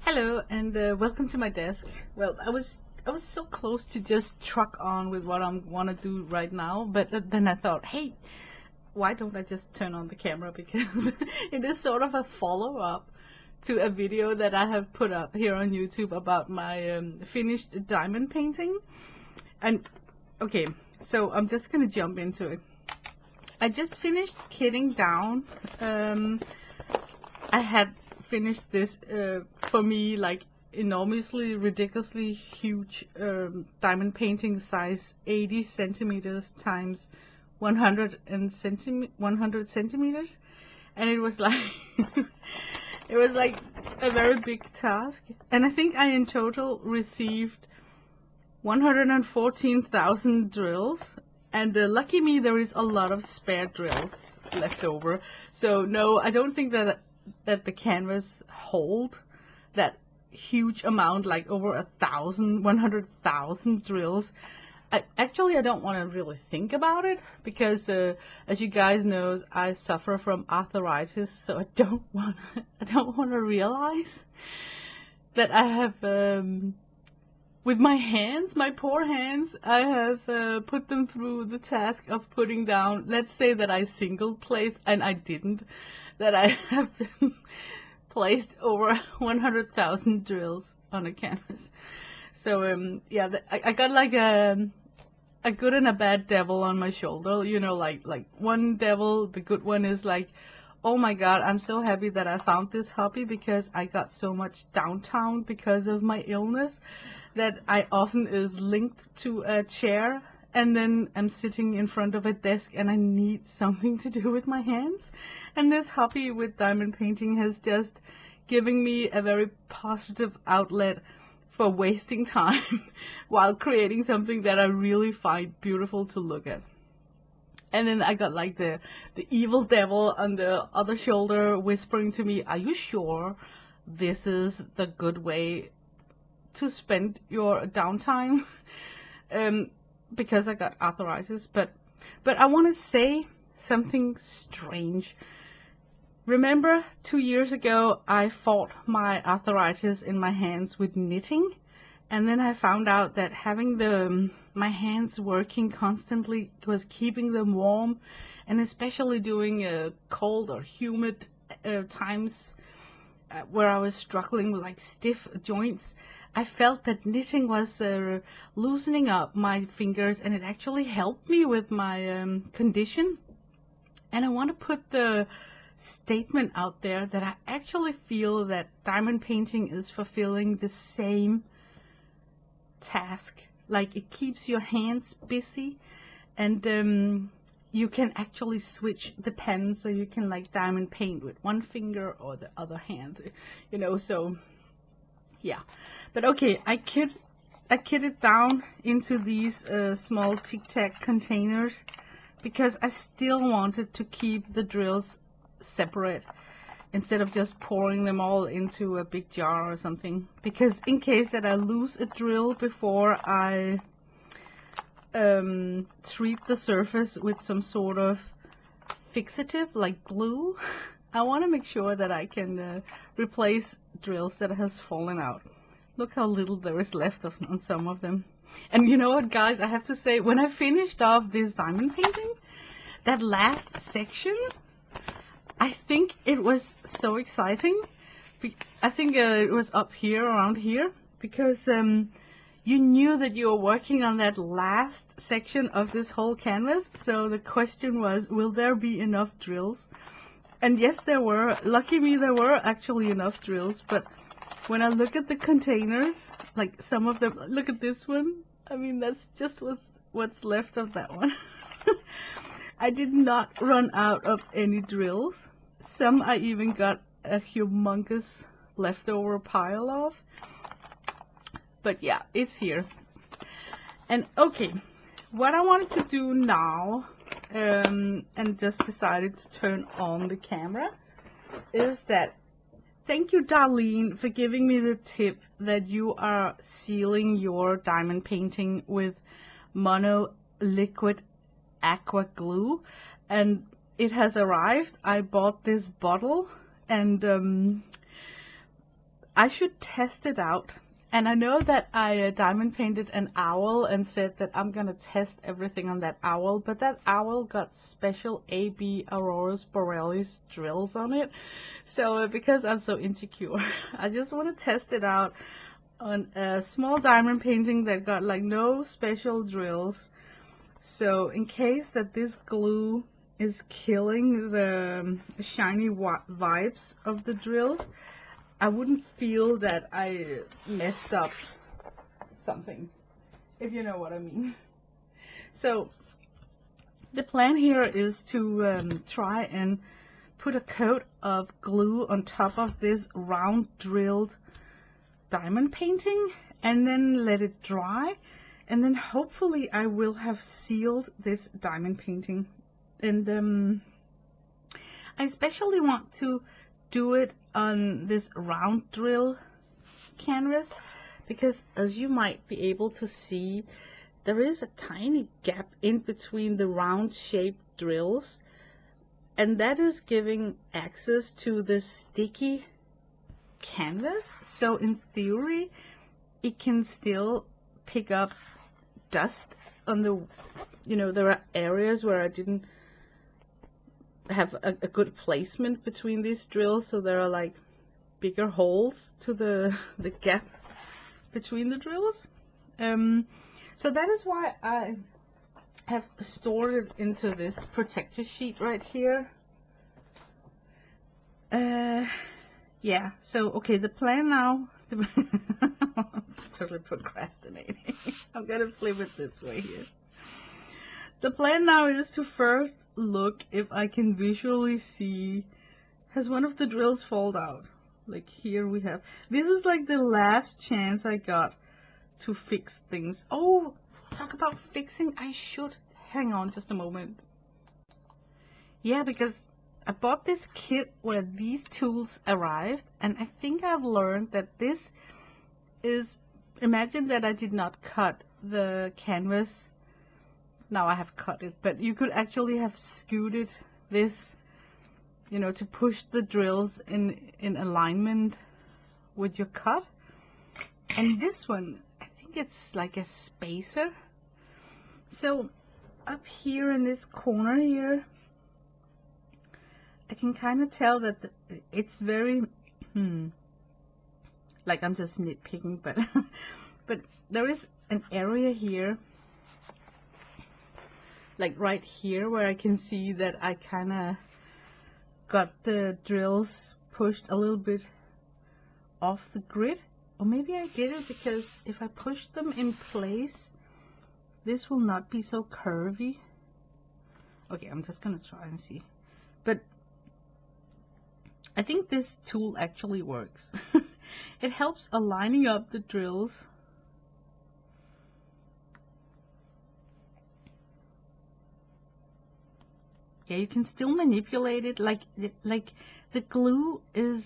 Hello and welcome to my desk. Well, I was so close to just truck on with what I want to do right now, but then I thought, hey, why don't I just turn on the camera because it is sort of a follow-up to a video that I have put up here on YouTube about my finished diamond painting. And okay, so I'm just gonna jump into it. I just finished kitting down. I had finished this for me like enormously ridiculously huge diamond painting size 80 centimeters times 100 centimeters, and it was like it was like a very big task, and I think I in total received 114,000 drills. And lucky me, there is a lot of spare drills left over. So no, I don't think that the canvas hold that huge amount, like over 100,000 drills. I don't want to really think about it because, as you guys know, I suffer from arthritis, so I don't want to realize that I have. With my hands, my poor hands, I have put them through the task of putting down, let's say that I single placed, and I didn't, that I have placed over 100,000 drills on a canvas. So, yeah, I got like a good and a bad devil on my shoulder, you know, like one devil, the good one is like, oh my God, I'm so happy that I found this hobby because I got so much downtime because of my illness that I often is linked to a chair, and then I'm sitting in front of a desk and I need something to do with my hands. And this hobby with diamond painting has just given me a very positive outlet for wasting time while creating something that I really find beautiful to look at. And then I got like the evil devil on the other shoulder whispering to me, are you sure this is the good way to spend your downtime? Because I got arthritis, but I want to say something strange. Remember 2 years ago I fought my arthritis in my hands with knitting, and then I found out that having my hands working constantly was keeping them warm, and especially during cold or humid times where I was struggling with like stiff joints, I felt that knitting was loosening up my fingers, and it actually helped me with my condition. And I want to put the statement out there that I actually feel that diamond painting is fulfilling the same task. Like, it keeps your hands busy, and you can actually switch the pen, so you can like diamond paint with one finger or the other hand, you know. So yeah, but okay, I kit it down into these small Tic Tac containers because I still wanted to keep the drills separate instead of just pouring them all into a big jar or something, because in case that I lose a drill before I treat the surface with some sort of fixative like glue, I want to make sure that I can replace drills that has fallen out. Look how little there is left on some of them. And you know what, guys, I have to say, when I finished off this diamond painting, that last section, I think it was so exciting. I think it was up here, around here, because you knew that you were working on that last section of this whole canvas. So the question was, will there be enough drills? And yes, there were. Lucky me, there were actually enough drills. But when I look at the containers, like some of them, look at this one. I mean, that's just what's left of that one. I did not run out of any drills. Some I even got a humongous leftover pile of. But yeah, it's here. And okay, what I wanted to do now, and just decided to turn on the camera, is that thank you, Darlene, for giving me the tip that you are sealing your diamond painting with mono liquid aqua glue, and it has arrived. I bought this bottle, and I should test it out. And I know that I diamond painted an owl and said that I'm gonna test everything on that owl, but that owl got special AB Aurora Borealis drills on it. So because I'm so insecure, I just want to test it out on a small diamond painting that got like no special drills. So in case that this glue is killing the shiny vibes of the drills, I wouldn't feel that I messed up something, if you know what I mean. So the plan here is to try and put a coat of glue on top of this round drilled diamond painting and then let it dry, and then hopefully I will have sealed this diamond painting. And I especially want to do it on this round drill canvas because, as you might be able to see, there is a tiny gap in between the round shaped drills, and that is giving access to the sticky canvas. So in theory it can still pick up dust on the, you know, there are areas where I didn't have a good placement between these drills, so there are like bigger holes to the gap between the drills. So that is why I have stored it into this protector sheet right here. Yeah, so okay, the plan now, totally procrastinating. I'm gonna flip it this way here. The plan now is to first look if I can visually see, has one of the drills fallen out? Like here we have, this is like the last chance I got to fix things. Oh, talk about fixing, I should, hang on just a moment. Yeah, because I bought this kit where these tools arrived, and I think I've learned that this is, imagine that I did not cut the canvas. Now I have cut it, but you could actually have scooted this, you know, to push the drills in alignment with your cut. And this one, I think it's like a spacer. So up here in this corner here, I can kind of tell that it's very, like I'm just nitpicking, but but there is an area here, like right here, where I can see that I kind of got the drills pushed a little bit off the grid. Or maybe I did it because if I push them in place, this will not be so curvy. Okay, I'm just gonna try and see. But I think this tool actually works. It helps aligning up the drills. Yeah, you can still manipulate it, like the glue is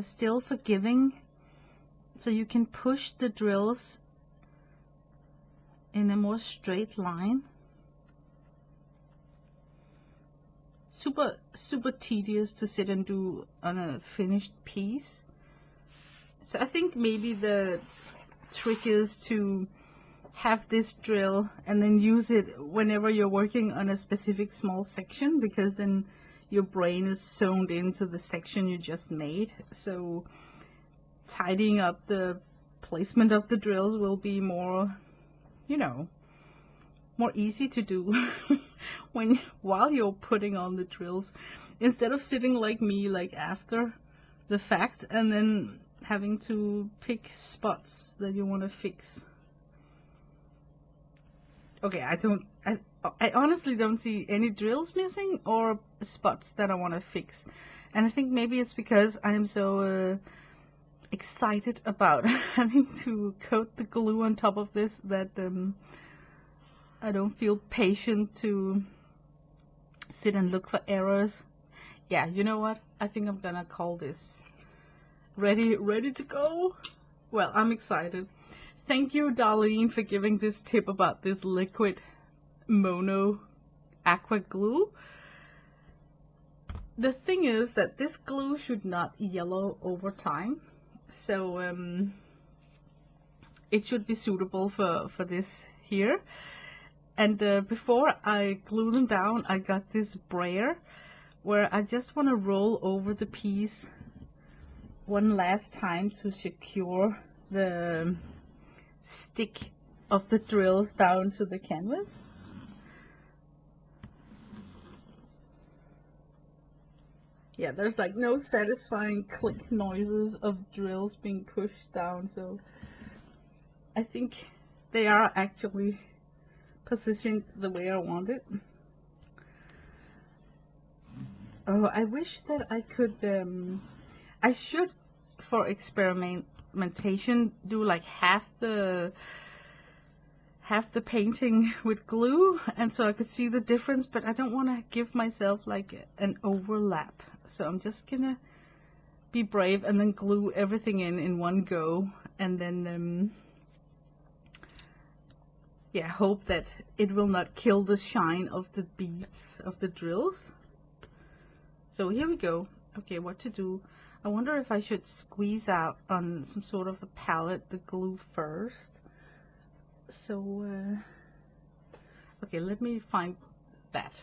still forgiving, so you can push the drills in a more straight line. Super tedious to sit and do on a finished piece. So I think maybe the trick is to have this drill and then use it whenever you're working on a specific small section, because then your brain is zoned into the section you just made. So tidying up the placement of the drills will be more, you know, more easy to do while you're putting on the drills, instead of sitting like me, like after the fact, and then having to pick spots that you want to fix. Okay, I honestly don't see any drills missing or spots that I want to fix. And I think maybe it's because I'm so excited about having to coat the glue on top of this that I don't feel patient to sit and look for errors. Yeah, you know what? I think I'm gonna call this ready to go. Well, I'm excited. Thank you, Darlene, for giving this tip about this liquid mono aqua glue. The thing is that this glue should not yellow over time. So it should be suitable for this here. And before I glue them down, I got this brayer where I just want to roll over the piece one last time to secure the stick of the drills down to the canvas. Yeah, there's like no satisfying click noises of drills being pushed down, so I think they are actually positioned the way I want it. Oh, I wish that I could, I should, for experimentation, do like half the painting with glue, and so I could see the difference, but I don't want to give myself like an overlap. So I'm just gonna be brave and then glue everything in one go, and then yeah, hope that it will not kill the shine of the beads of the drills. So here we go. Okay, what to do? I wonder if I should squeeze out on some sort of a palette the glue first. So okay, let me find that.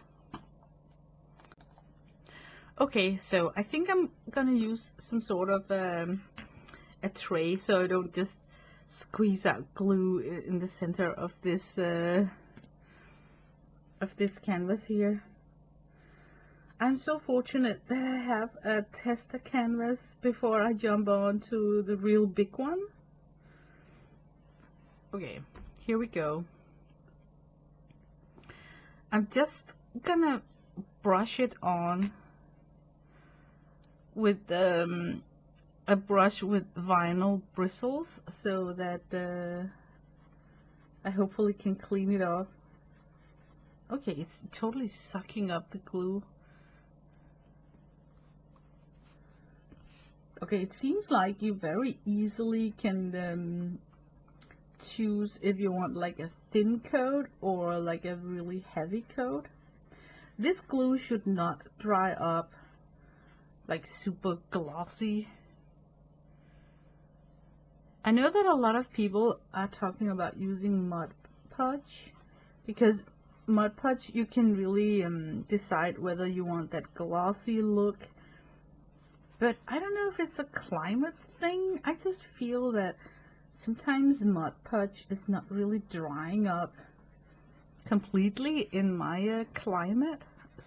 Okay, so I think I'm gonna use some sort of a tray so I don't just squeeze out glue in the center of this canvas here. I'm so fortunate that I have a tester canvas before I jump on to the real big one. Okay, here we go. I'm just gonna brush it on with a brush with vinyl bristles so that I hopefully can clean it off. Okay, it's totally sucking up the glue. Okay, it seems like you very easily can choose if you want like a thin coat or like a really heavy coat. This glue should not dry up like super glossy. I know that a lot of people are talking about using Mod Podge, because Mod Podge you can really decide whether you want that glossy look, but I don't know if it's a climate thing. I just feel that sometimes Mod Podge is not really drying up completely in my climate,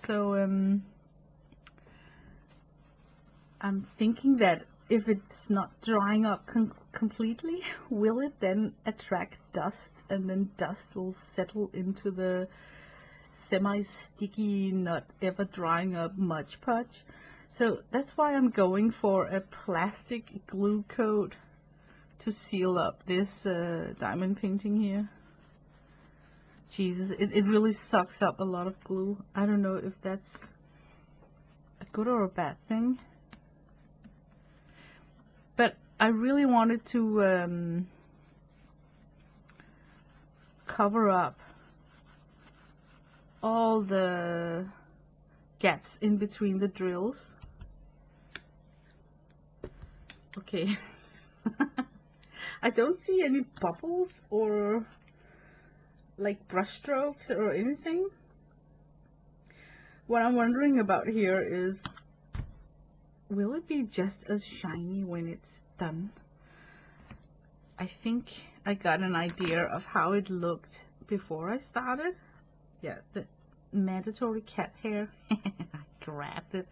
so I'm thinking that if it's not drying up completely, will it then attract dust, and then dust will settle into the semi-sticky, not ever drying up Mod Podge? So that's why I'm going for a plastic glue coat to seal up this diamond painting here. Jesus, it really sucks up a lot of glue. I don't know if that's a good or a bad thing. But I really wanted to cover up all the gaps in between the drills. Okay. I don't see any bubbles or like brush strokes or anything. What I'm wondering about here is, will it be just as shiny when it's done? I think I got an idea of how it looked before I started. Yeah, the mandatory cat hair. I grabbed it.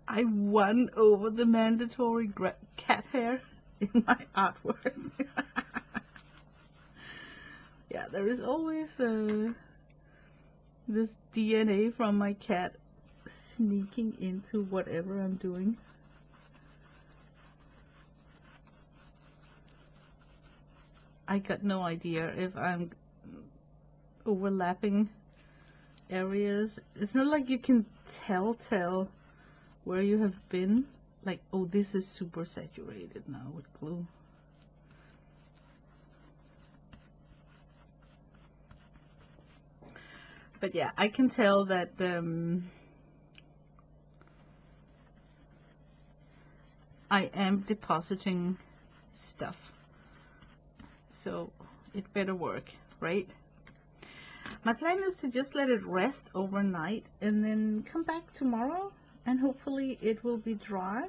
I won over the mandatory cat hair in my artwork. Yeah, there is always this DNA from my cat sneaking into whatever I'm doing. I got no idea if I'm overlapping areas. It's not like you can tell where you have been. Like, oh, this is super saturated now with glue. But yeah, I can tell that I am depositing stuff. So it better work, right? My plan is to just let it rest overnight and then come back tomorrow and hopefully it will be dry.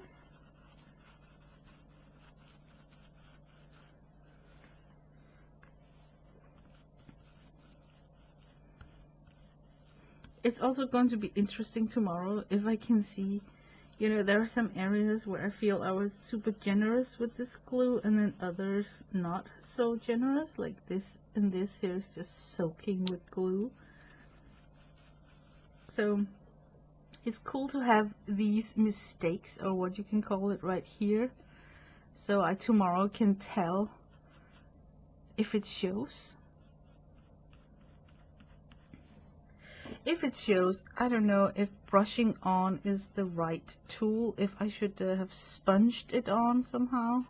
It's also going to be interesting tomorrow if I can see, you know, there are some areas where I feel I was super generous with this glue and then others not so generous, like this, and this here is just soaking with glue. So it's cool to have these mistakes, or what you can call it, right here, so I tomorrow can tell if it shows. If it shows, I don't know if brushing on is the right tool, if I should have sponged it on somehow.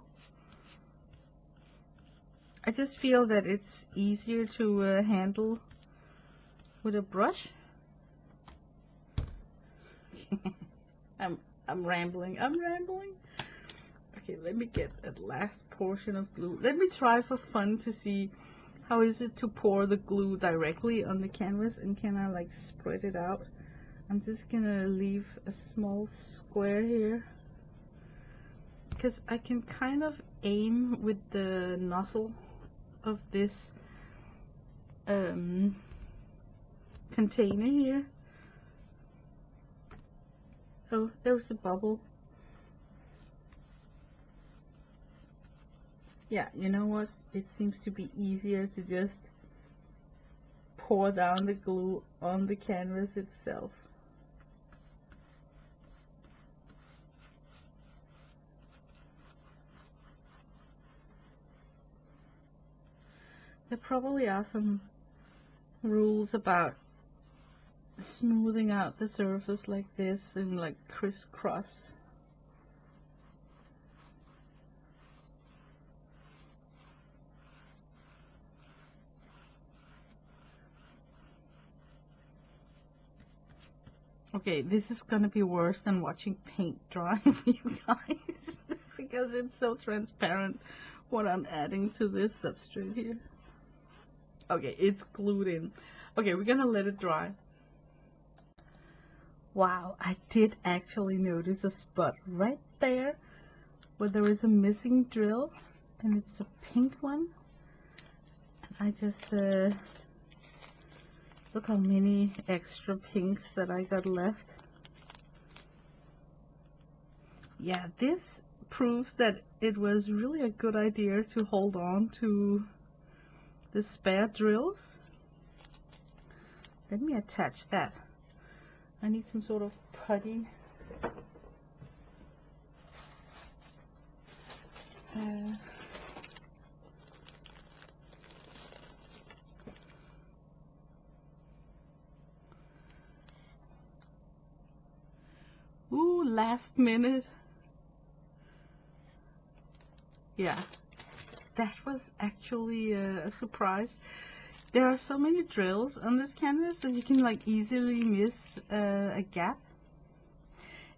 I just feel that it's easier to handle with a brush. I'm rambling. Okay, let me get that last portion of glue. Let me try for fun to see how is it to pour the glue directly on the canvas, and can I like spread it out. I'm just gonna leave a small square here because I can kind of aim with the nozzle of this container here. Oh, there's a bubble. Yeah, you know what? It seems to be easier to just pour down the glue on the canvas itself. There probably are some rules about smoothing out the surface like this and like crisscross. Okay, this is gonna be worse than watching paint dry for you guys because it's so transparent what I'm adding to this substrate here. Okay, it's glued in. Okay, we're gonna let it dry. Wow, I did actually notice a spot right there where there is a missing drill, and it's a pink one. I just look how many extra pinks that I got left. Yeah, this proves that it was really a good idea to hold on to the spare drills. Let me attach that. I need some sort of putty. Ooh, last minute. Yeah, that was actually a surprise. There are so many drills on this canvas that you can like easily miss a gap.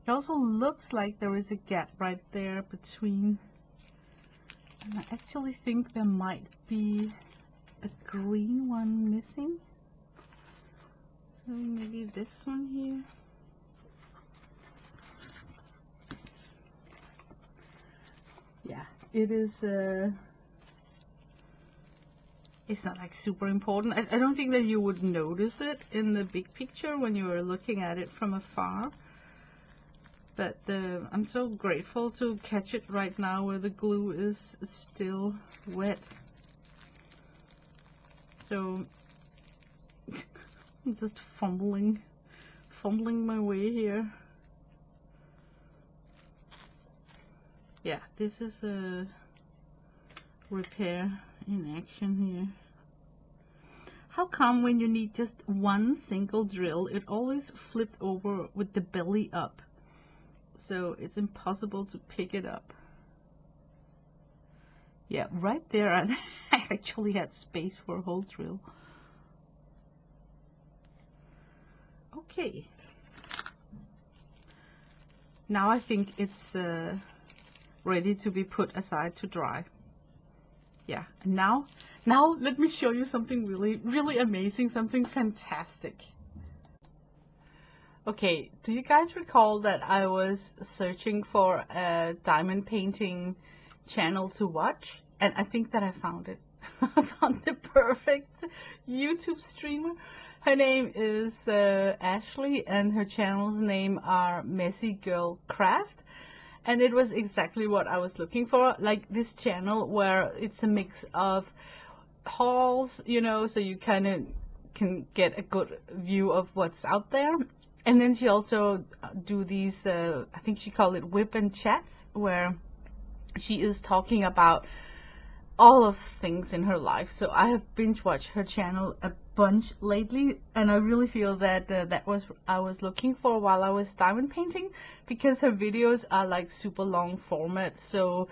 It also looks like there is a gap right there between, and I actually think there might be a green one missing. So maybe this one here. Yeah, it is it's not like super important. I don't think that you would notice it in the big picture when you were looking at it from afar. But I'm so grateful to catch it right now where the glue is still wet. So I'm just fumbling my way here. Yeah, this is a repair in action here. How come when you need just one single drill, it always flipped over with the belly up? So it's impossible to pick it up. Yeah, right there I actually had space for a whole drill. Okay. Now I think it's ready to be put aside to dry. Yeah, and now let me show you something really amazing, something fantastic. Okay, do you guys recall that I was searching for a diamond painting channel to watch? And I think that I found it. I found the perfect YouTube streamer. Her name is Ashley, and her channel's name are Messy Girl Craft. And it was exactly what I was looking for, like this channel where it's a mix of hauls, you know, so you kind of can get a good view of what's out there. And then she also do these, I think she called it whip and chats, where she is talking about all of things in her life. So I have binge watched her channel a bunch lately, and I really feel that that was I was looking for while I was diamond painting, because her videos are like super long format, so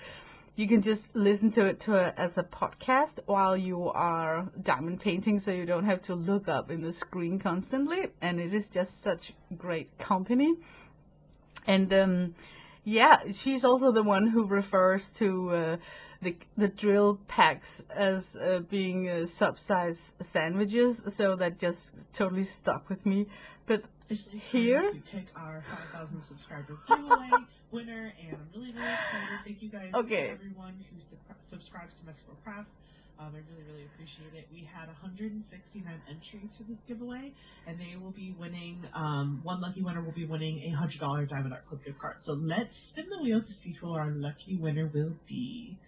you can just listen to it as a podcast while you are diamond painting, so you don't have to look up in the screen constantly, and it is just such great company. And yeah, she's also the one who refers to the drill packs as being sub-size sandwiches, so that just totally stuck with me. But here to pick our 5,000 subscriber giveaway winner, and I'm really excited. Thank you guys to everyone who subscribes to Messy Girl Craft. I really appreciate it. We had 169 entries for this giveaway, and they will be winning, one lucky winner will be winning a $100 Diamond Art Club gift card. So let's spin the wheel to see who our lucky winner will be.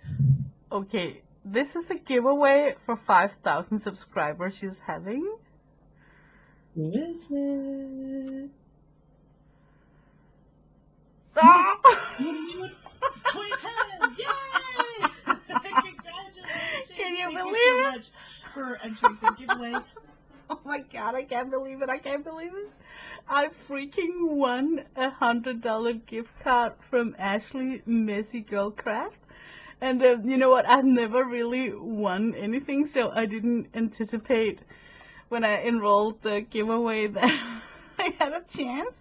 Okay, this is a giveaway for 5,000 subscribers she's having. Who is it? Ah! 2010! Yay! Congratulations! Can you Thank believe you so it? much for entering the giveaway. Oh my god, I can't believe it. I can't believe it. I freaking won a $100 gift card from Ashley Messy Girl Craft. And you know what? I've never really won anything, so I didn't anticipate when I enrolled the giveaway that I had a chance.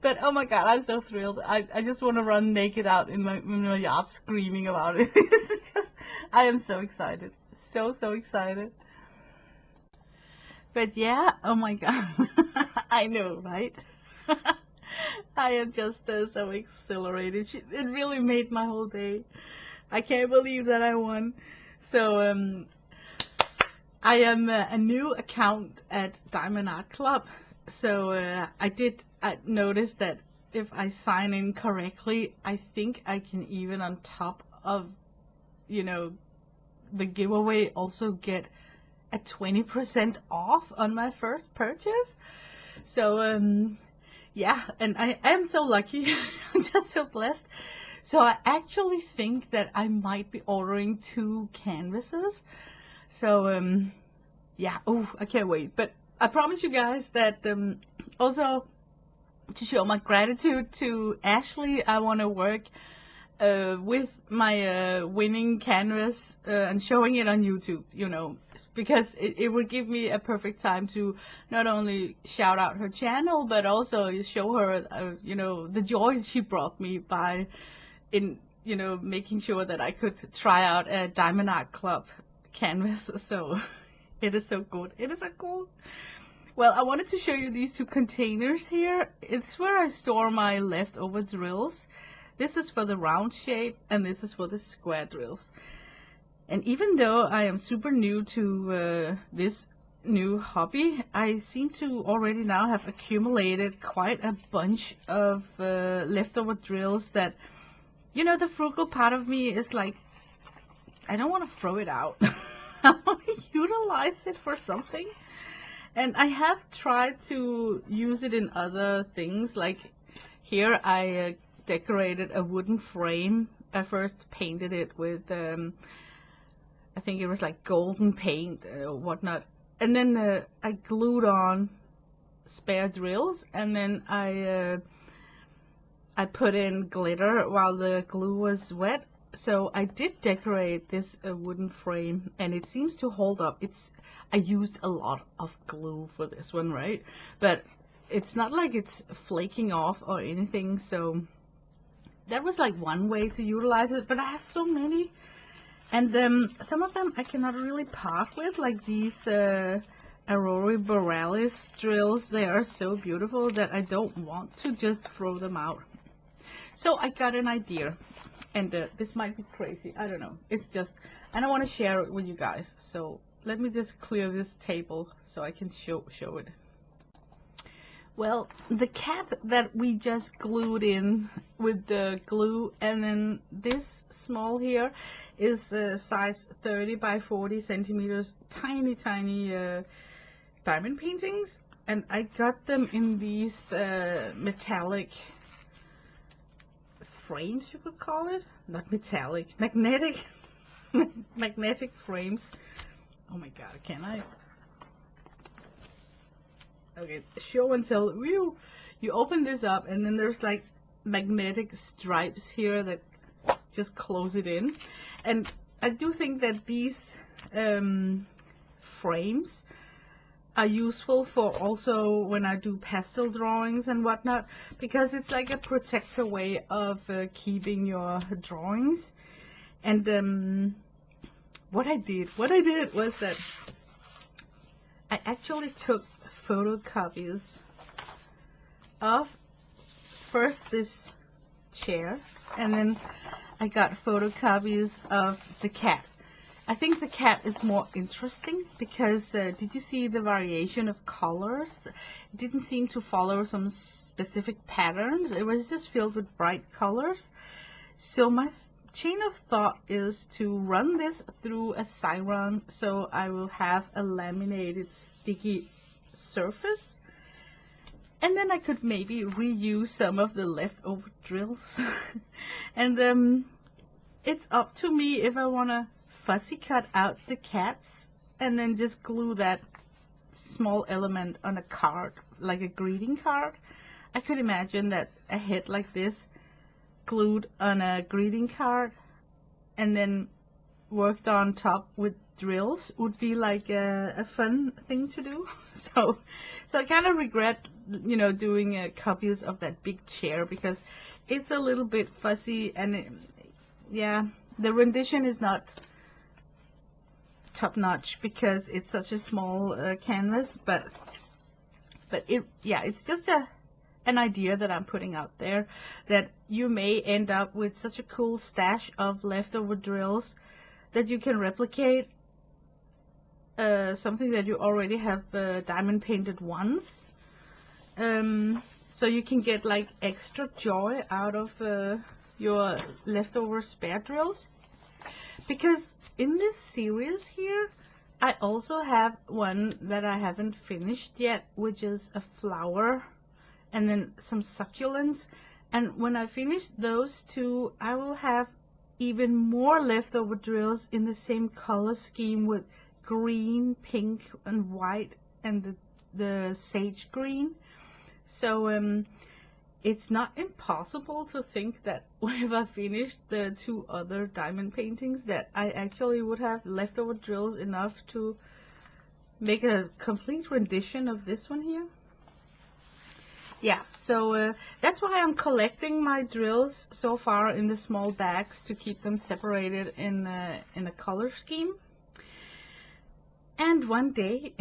But oh my god, I'm so thrilled. I just want to run naked out in my yard screaming about it. This is just, I am so excited. So excited. But yeah, oh my god. I know, right? I am just so exhilarated. It really made my whole day. I can't believe that I won. So, I am a new account at Diamond Art Club. So, I noticed that if I sign in correctly, I think I can even on top of, you know, the giveaway also get a 20% off on my first purchase. So, yeah, and I am so lucky. I'm just so blessed. So I actually think that I might be ordering 2 canvases. So, yeah, oh, I can't wait. But I promise you guys that also to show my gratitude to Ashley, I want to work with my winning canvas and showing it on YouTube, you know, because it would give me a perfect time to not only shout out her channel, but also show her, you know, the joy she brought me by, you know, making sure that I could try out a Diamond Art Club canvas. So it is so good. It is so cool. Well, I wanted to show you these 2 containers here. It's where I store my leftover drills. This is for the round shape, and this is for the square drills. And even though I am super new to this new hobby, I seem to already now have accumulated quite a bunch of leftover drills that, you know, the frugal part of me is like, I don't want to throw it out. I want to utilize it for something. And I have tried to use it in other things. Like here I decorated a wooden frame. I first painted it with, I think it was like golden paint or whatnot. And then I glued on spare drills, and then I put in glitter while the glue was wet. So I did decorate this wooden frame, and it seems to hold up. I used a lot of glue for this one, right? But it's not like it's flaking off or anything, so that was like one way to utilize it, but I have so many. And some of them I cannot really part with, like these Aurora Borealis drills. They are so beautiful that I don't want to just throw them out. So I got an idea, and this might be crazy. I don't know. It's just, and I want to share it with you guys. So let me just clear this table so I can show it. Well, the cat that we just glued in with the glue, and then this small here is size 30 by 40 centimeters, tiny diamond paintings, and I got them in these metallic frames, you could call it. Not metallic, magnetic magnetic frames. Oh my god, can I? Okay, show and tell. You open this up, and then there's like magnetic stripes here that just close it in. And I do think that these frames are useful for also when I do pastel drawings and whatnot, because it's like a protector way of keeping your drawings. And what I did was that I actually took photocopies of first this chair, and then I got photocopies of the cat. I think the cat is more interesting because did you see the variation of colors? It didn't seem to follow some specific patterns. It was just filled with bright colors. So my chain of thought is to run this through a Xyron, so I will have a laminated sticky surface, and then I could maybe reuse some of the leftover drills. And it's up to me if I want to fussy cut out the cats and then just glue that small element on a card, like a greeting card. I could imagine that a head like this glued on a greeting card and then worked on top with drills would be like a fun thing to do. So I kind of regret, you know, doing copies of that big chair because it's a little bit fussy, and yeah, the rendition is not top notch because it's such a small canvas, but it's just an idea that I'm putting out there, that you may end up with such a cool stash of leftover drills that you can replicate something that you already have diamond painted once. So you can get like extra joy out of your leftover spare drills. Because in this series here, I also have one that I haven't finished yet, which is a flower and then some succulents. And when I finish those two, I will have even more leftover drills in the same color scheme with green, pink, and white, and the sage green. So it's not impossible to think that if I finished the two other diamond paintings that I actually would have leftover drills enough to make a complete rendition of this one here. Yeah, so that's why I'm collecting my drills so far in the small bags to keep them separated in a color scheme. And one day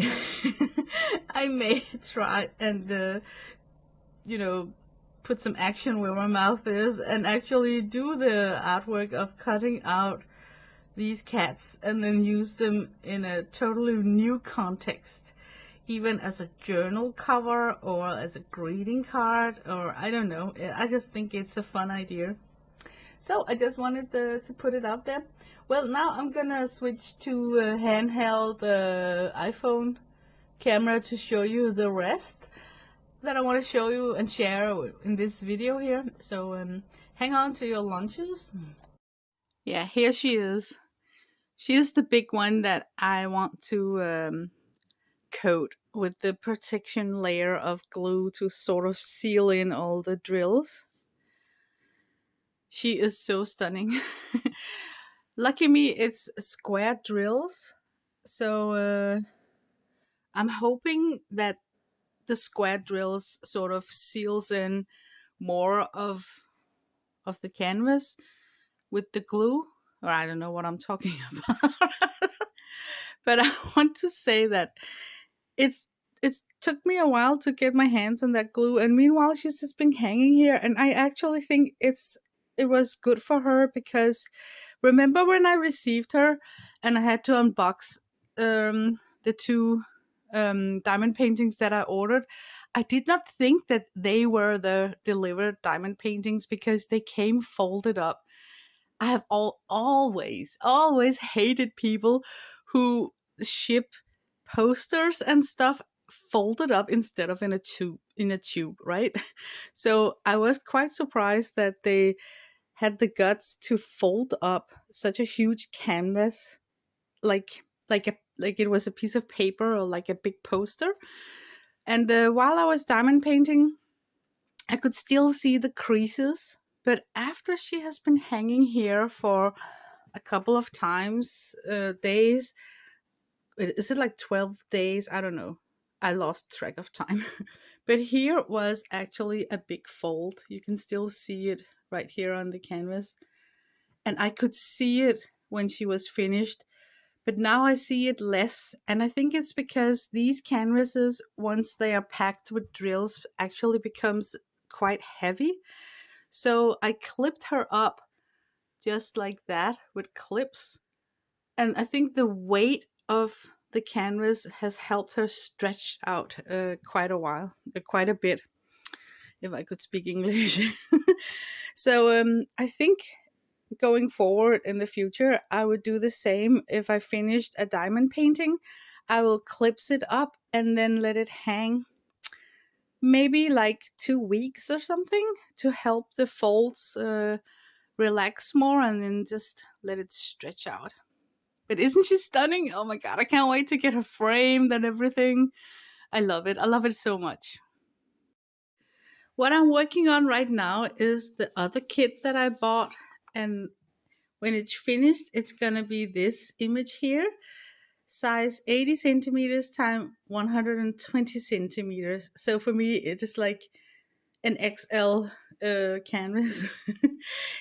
I may try and you know, put some action where my mouth is and actually do the artwork of cutting out these cats and then use them in a totally new context, even as a journal cover or as a greeting card, or I don't know. I just think it's a fun idea. So I just wanted to put it out there. Well, now I'm gonna switch to a handheld iPhone camera to show you the rest that I want to show you and share in this video here. So hang on to your lunches. Yeah, here she is. She is the big one that I want to coat with the protection layer of glue to sort of seal in all the drills. She is so stunning. Lucky me, it's square drills. So I'm hoping that the square drills sort of seals in more of the canvas with the glue, or I don't know what I'm talking about. But I want to say that it's took me a while to get my hands on that glue, and meanwhile she's just been hanging here, and I actually think it was good for her, because remember when I received her and I had to unbox the two diamond paintings that I ordered? I did not think that they were the delivered diamond paintings because they came folded up. I have always hated people who ship posters and stuff folded up instead of in a tube, right? So I was quite surprised that they had the guts to fold up such a huge canvas, like it was a piece of paper or like a big poster. And while I was diamond painting, I could still see the creases. But after she has been hanging here for a couple of days, is it like 12 days? I don't know. I lost track of time. But here was actually a big fold. You can still see it right here on the canvas. And I could see it when she was finished. But now I see it less. And I think it's because these canvases, once they are packed with drills, actually becomes quite heavy. So I clipped her up just like that with clips. And I think the weight of the canvas has helped her stretch out quite a bit, if I could speak English. So I think going forward in the future, I would do the same. If I finished a diamond painting, I will clips it up and then let it hang maybe like 2 weeks or something to help the folds relax more, and then just let it stretch out. But isn't she stunning? Oh my god, I can't wait to get her framed and everything. I love it. I love it so much. What I'm working on right now is the other kit that I bought, and when it's finished, it's gonna be this image here, size 80 centimeters times 120 centimeters. So for me, it is like an XL canvas.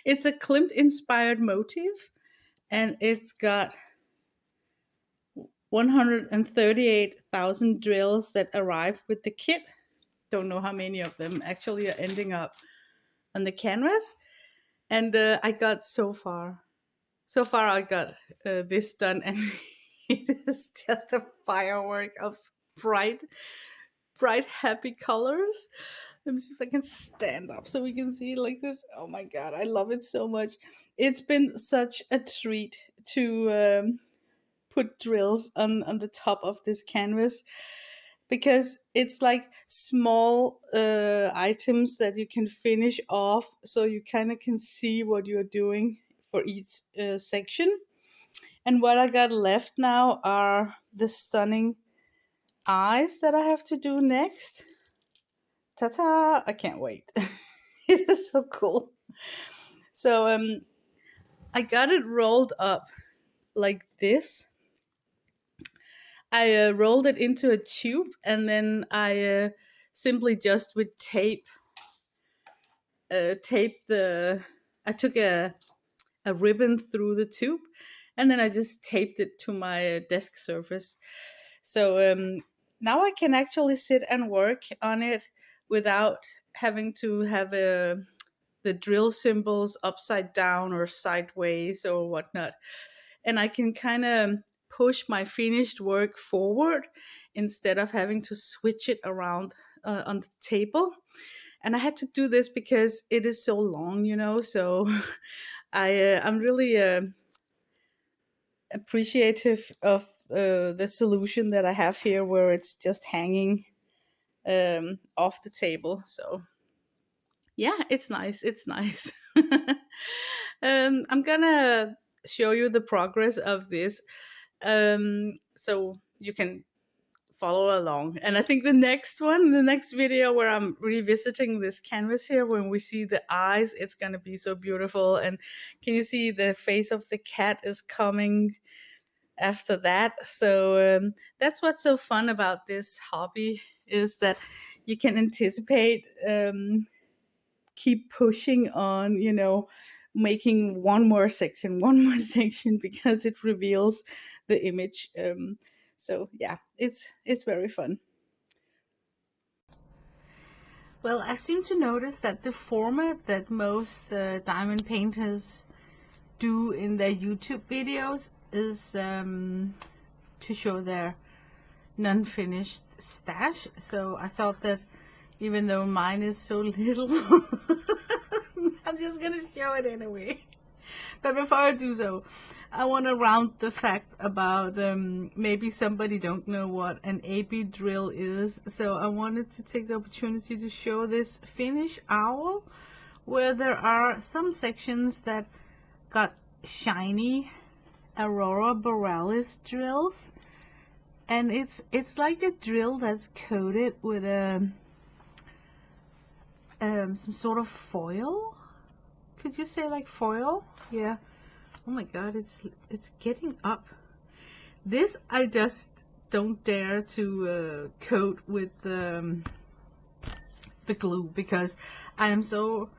It's a Klimt inspired motif, and it's got 138,000 drills that arrived with the kit. Don't know how many of them actually are ending up on the canvas. And I got so far I got this done, and it is just a firework of bright happy colors. Let me see if I can stand up so we can see it like this. Oh my god, I love it so much. It's been such a treat to put drills on the top of this canvas, because it's like small items that you can finish off, so you kind of can see what you're doing for each section. And what I got left now are the stunning eyes that I have to do next. Ta-ta! I can't wait. It is so cool. So I got it rolled up like this. I rolled it into a tube, and then I simply just with tape I took a ribbon through the tube, and then I just taped it to my desk surface. So now I can actually sit and work on it without having to have the drill symbols upside down or sideways or whatnot. And I can kind of push my finished work forward instead of having to switch it around on the table. And I had to do this because it is so long, so I'm really appreciative of the solution that I have here, where it's just hanging off the table. So yeah, it's nice. I'm gonna show you the progress of this, so you can follow along. And I think the next video where I'm revisiting this canvas here, when we see the eyes, it's gonna be so beautiful. And can you see the face of the cat is coming after that? So that's what's so fun about this hobby, is that you can anticipate keep pushing on, making one more section because it reveals the image. So yeah, it's very fun. Well, I seem to notice that the format that most diamond painters do in their YouTube videos is to show their non-finished stash. So I thought that even though mine is so little, I'm just gonna show it anyway. But before I do so, I want to round the fact about maybe somebody don't know what an AB drill is. So I wanted to take the opportunity to show this Finnish owl, where there are some sections that got shiny Aurora Borealis drills, and it's like a drill that's coated with some sort of foil. Could you say like foil? Yeah. Oh my god, it's getting up. This I just don't dare to coat with the glue, because I am so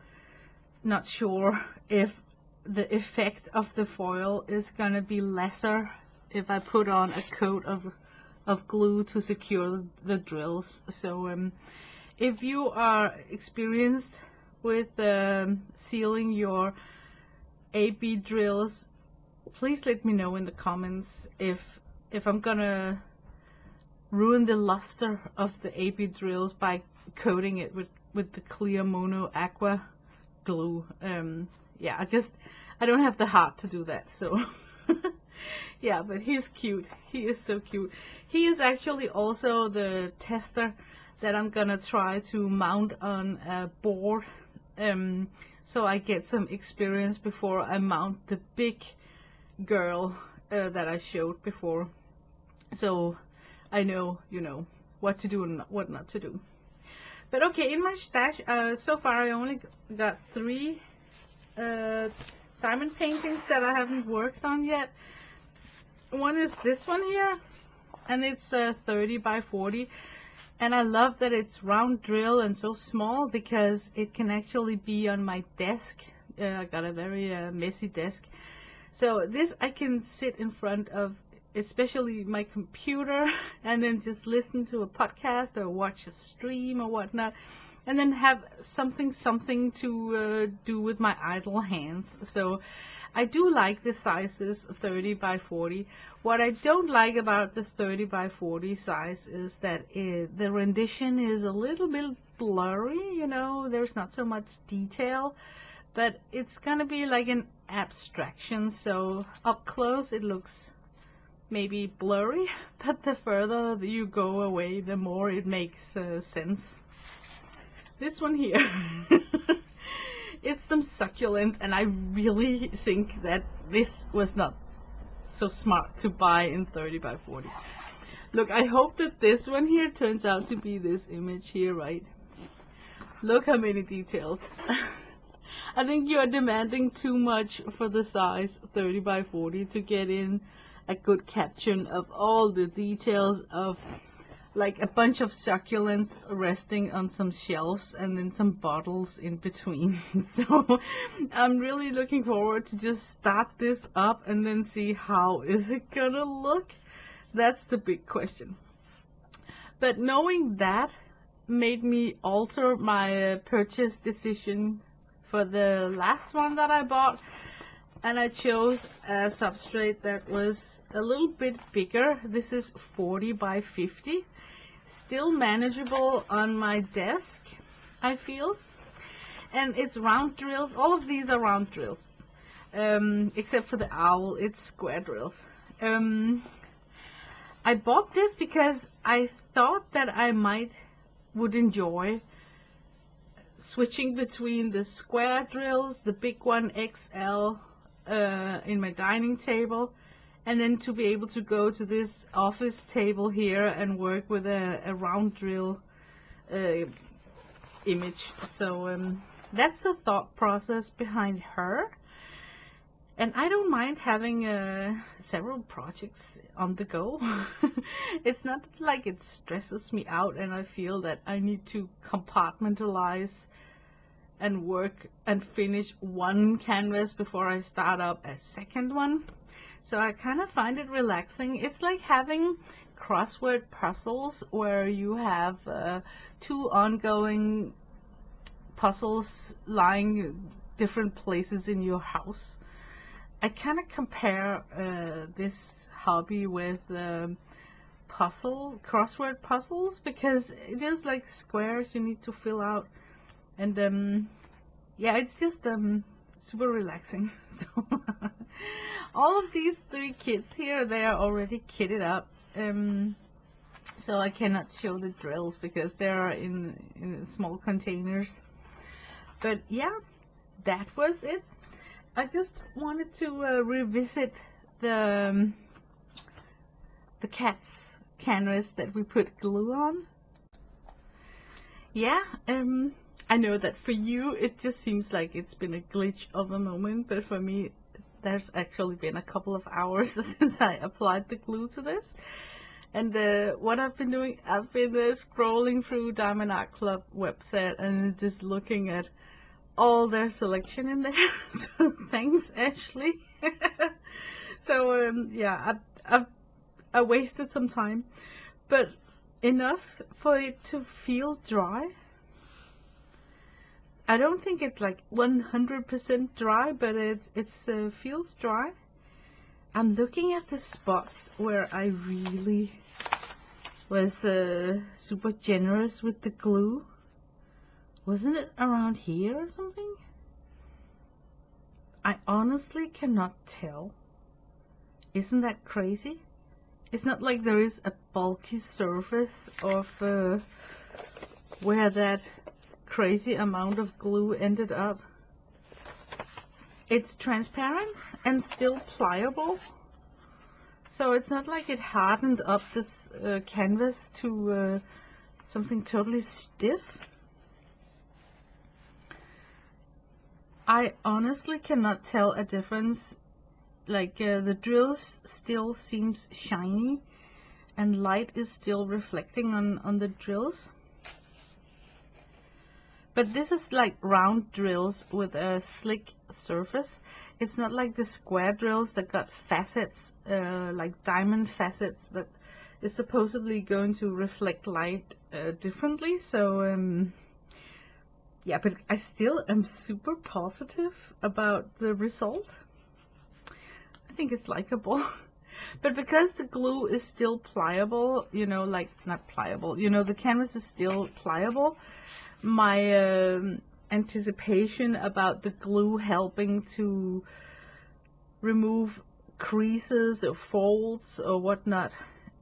not sure if the effect of the foil is gonna be lesser if I put on a coat of glue to secure the drills. So if you are experienced with sealing your AB drills, please let me know in the comments if I'm gonna ruin the luster of the AB drills by coating it with the clear mono aqua glue. Yeah, I don't have the heart to do that, so yeah, but he's cute. He is so cute. He is actually also the tester that I'm gonna try to mount on a board, so I get some experience before I mount the big girl that I showed before, so I know, what to do and what not to do. But okay, in my stash, so far I only got 3 diamond paintings that I haven't worked on yet. One is this one here, and it's 30 by 40, and I love that it's round drill and so small because it can actually be on my desk. I got a very messy desk, so this I can sit in front of, especially my computer, and then just listen to a podcast or watch a stream or whatnot, and then have something to do with my idle hands. So I do like the sizes 30 by 40. What I don't like about the 30 by 40 size is that the rendition is a little bit blurry, there's not so much detail, but it's gonna be like an abstraction, so up close it looks maybe blurry, but the further you go away, the more it makes sense. This one here, it's some succulents, and I really think that this was not so smart to buy in 30 by 40. Look, I hope that this one here turns out to be this image here, right? Look how many details. I think you are demanding too much for the size 30 by 40 to get in a good caption of all the details of like a bunch of succulents resting on some shelves and then some bottles in between. So I'm really looking forward to just start this up and then see how is it gonna look. That's the big question. But knowing that made me alter my purchase decision for the last one that I bought, and I chose a substrate that was a little bit bigger. This is 40 by 50. Still manageable on my desk, I feel. And it's round drills. All of these are round drills. Except for the owl, it's square drills. I bought this because I thought that I would enjoy switching between the square drills, the big one XL in my dining table, and then to be able to go to this office table here and work with a round drill image. So that's the thought process behind her. And I don't mind having several projects on the go. It's not like it stresses me out and I feel that I need to compartmentalize and work and finish one canvas before I start up a second one. So I kind of find it relaxing. It's like having crossword puzzles where you have 2 ongoing puzzles lying different places in your house. I kind of compare this hobby with crossword puzzles, because it is like squares you need to fill out, and yeah, it's just super relaxing. So all of these 3 kits here, they are already kitted up, so I cannot show the drills because they are in small containers. But yeah, that was it. I just wanted to revisit the cat's canvas that we put glue on. Yeah, I know that for you it just seems like it's been a glitch of a moment, but for me there's actually been a couple of hours since I applied the glue to this. And what I've been doing, I've been scrolling through Diamond Art Club website and just looking at all their selection in there. So thanks, Ashley. So yeah, I wasted some time, but enough for it to feel dry. I don't think it's like 100% dry, but it feels dry. I'm looking at the spots where I really was super generous with the glue. Wasn't it around here or something? I honestly cannot tell. Isn't that crazy? It's not like there is a bulky surface of where that crazy amount of glue ended up. It's transparent and still pliable, so it's not like it hardened up this canvas to something totally stiff. I honestly cannot tell a difference. Like the drills still seems shiny and light is still reflecting on the drills. But this is like round drills with a slick surface. It's not like the square drills that got facets, like diamond facets, that is supposedly going to reflect light differently. So yeah, but I still am super positive about the result. I think it's likable. But because the glue is still pliable, you know, like not pliable, you know, the canvas is still pliable, my anticipation about the glue helping to remove creases or folds or whatnot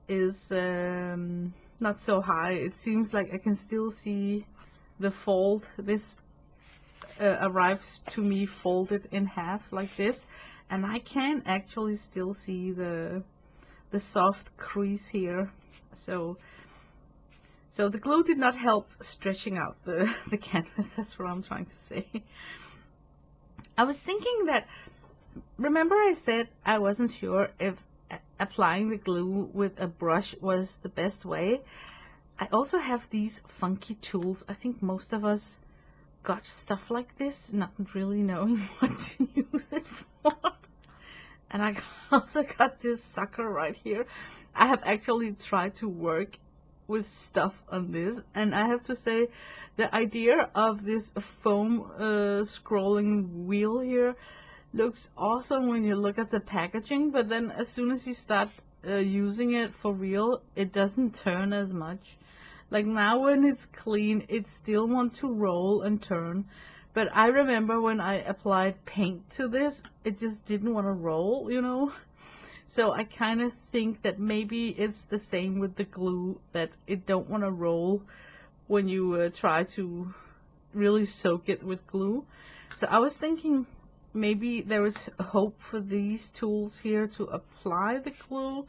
is not so high. It seems like I can still see the fold. This arrived to me folded in half like this, and I can actually still see the soft crease here. So the glue did not help stretching out the canvas. That's what I'm trying to say. I was thinking that, remember I said I wasn't sure if applying the glue with a brush was the best way. I also have these funky tools. I think most of us got stuff like this, not really knowing what to use it for. And I also got this sucker right here. I have actually tried to work with stuff on this, and I have to say the idea of this foam scrolling wheel here looks awesome when you look at the packaging, but then as soon as you start using it for real, it doesn't turn as much. Like now when it's clean, it still wants to roll and turn. But I remember when I applied paint to this, it just didn't want to roll, you know. So I kind of think that maybe it's the same with the glue, that it don't want to roll when you try to really soak it with glue. So I was thinking maybe there is hope for these tools here to apply the glue,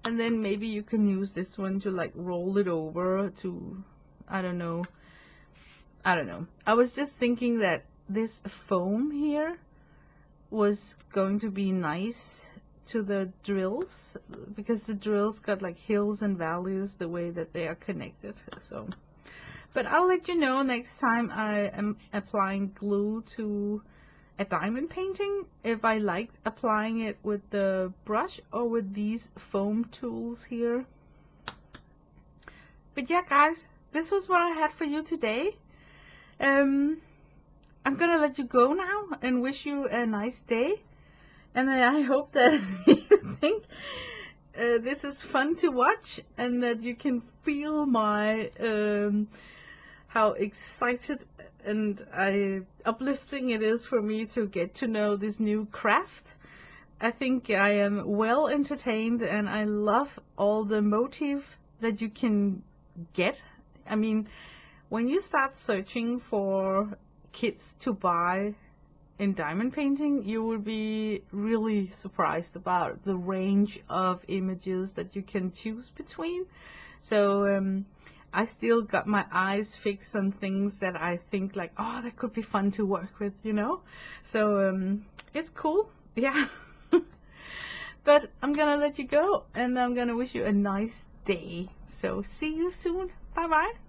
and then maybe you can use this one to like roll it over to, I don't know. I was just thinking that this foam here was going to be nice to the drills, because the drills got like hills and valleys the way that they are connected. So But I'll let you know next time I am applying glue to a diamond painting if I like applying it with the brush or with these foam tools here. But yeah, guys, this was what I had for you today. I'm gonna let you go now and wish you a nice day. And I hope that you think this is fun to watch and that you can feel my how excited and uplifting it is for me to get to know this new craft. I think I am well entertained and I love all the motive that you can get. I mean, when you start searching for kits to buy in diamond painting, you will be really surprised about the range of images that you can choose between. So I still got my eyes fixed on things that I think like, oh, that could be fun to work with, you know. So it's cool, yeah. But I'm gonna let you go and I'm gonna wish you a nice day. So see you soon. Bye bye.